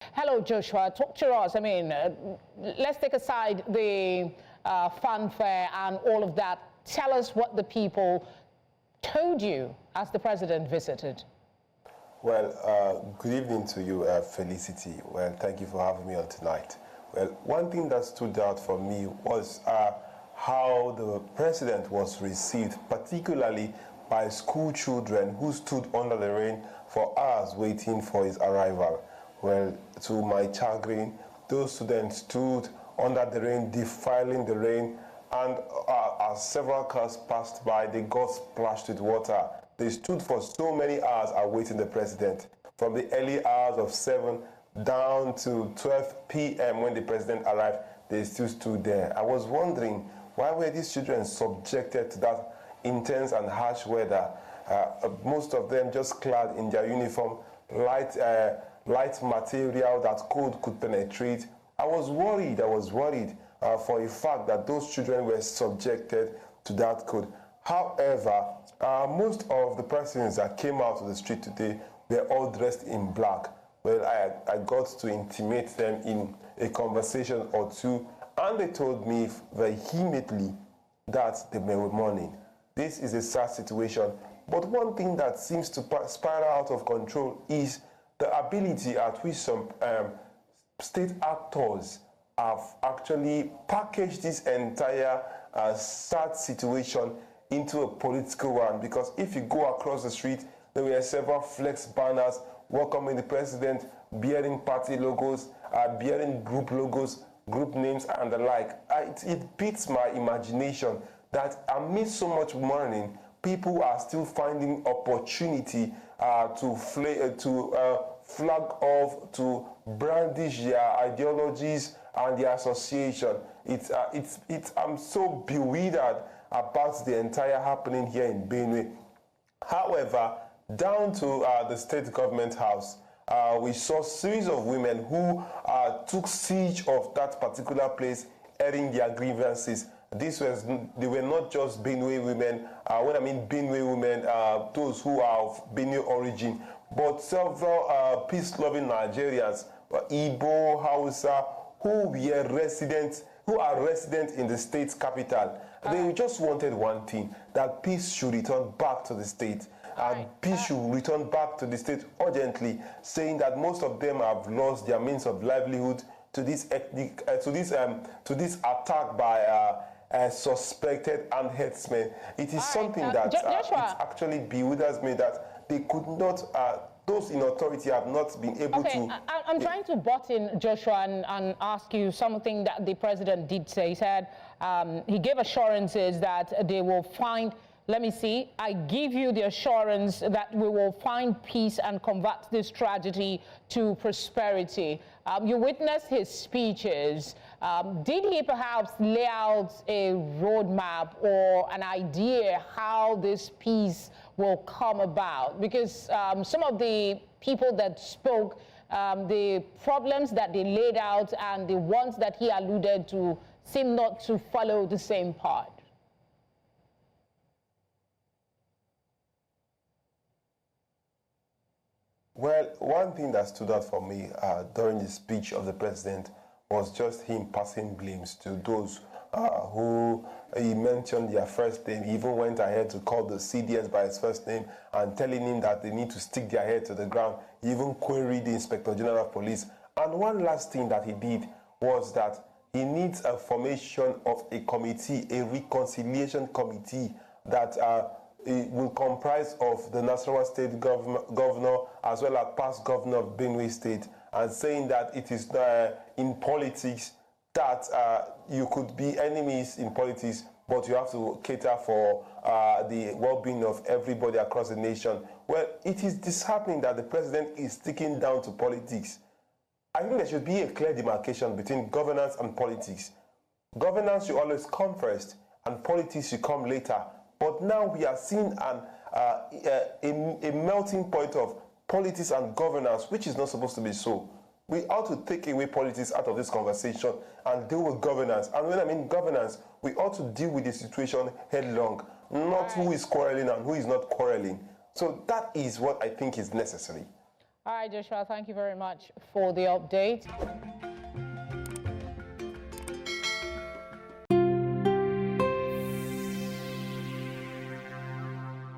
Hello, Joshua. Talk to us. I mean, let's take aside the fanfare and all of that. Tell us what the people told you as the president visited. Well, good evening to you, Felicity. Well, thank you for having me on tonight. Well, one thing that stood out for me was how the president was received, particularly by school children who stood under the rain for hours waiting for his arrival. Well, to my chagrin, those students stood under the rain, defiling the rain, and as several cars passed by, they got splashed with water. They stood for so many hours awaiting the president, from the early hours of 7 down to 12 p.m. when the president arrived. They still stood there. I was wondering, why were these children subjected to that intense and harsh weather? Most of them just clad in their uniform, light material that could penetrate. I was worried for a fact that those children were subjected to that code. However, most of the persons that came out to the street today were all dressed in black. Well, I got to intimate them in a conversation or two, and they told me vehemently that they were mourning. This is a sad situation, but one thing that seems to spiral out of control is the ability at which some state actors have actually packaged this entire sad situation into a political one. Because if you go across the street, there were several flex banners welcoming the president, bearing party logos, bearing group logos, group names, and the like. It beats my imagination that amidst so much mourning, people are still finding opportunity to flag off, to brandish their ideologies and their association. I'm so bewildered about the entire happening here in Benue. However, down to the state government house, we saw a series of women who took siege of that particular place, airing their grievances. They were not just Benue women. When I mean Benue women, those who are of Benue origin, but several peace-loving Nigerians, Igbo, Hausa, who are resident in the state's capital. They just wanted one thing: that peace should return back to the state. And peace should return back to the state urgently, saying that most of them have lost their means of livelihood to this attack by suspected armed herdsmen. It is something that it actually bewilders me that they could not, those in authority have not been able to. I'm trying to butt in, Joshua, and ask you something that the president did say. He said he gave assurances that they will find. Let me see. I give you the assurance that we will find peace and convert this tragedy to prosperity. You witnessed his speeches. Did he perhaps lay out a roadmap or an idea how this peace will come about? Because some of the people that spoke, the problems that they laid out and the ones that he alluded to seem not to follow the same path. Well, one thing that stood out for me during the speech of the president was just him passing blames to those who he mentioned their first name. He even went ahead to call the CDS by his first name and telling him that they need to stick their head to the ground. He even queried the Inspector General of Police. And one last thing that he did was that he needs a formation of a committee, a reconciliation committee that it will comprise of the Nasarawa State governor as well as past governor of Benue State, and saying that it is in politics that you could be enemies in politics, but you have to cater for the well-being of everybody across the nation. Well, it is disheartening that the president is sticking down to politics. I think there should be a clear demarcation between governance and politics. Governance should always come first, and politics should come later. But now we are seeing a melting point of politics and governance, which is not supposed to be so. We ought to take away politics out of this conversation and deal with governance. And when I mean governance, we ought to deal with the situation headlong, not who is quarreling and who is not quarreling. So that is what I think is necessary. All right, Joshua, thank you very much for the update.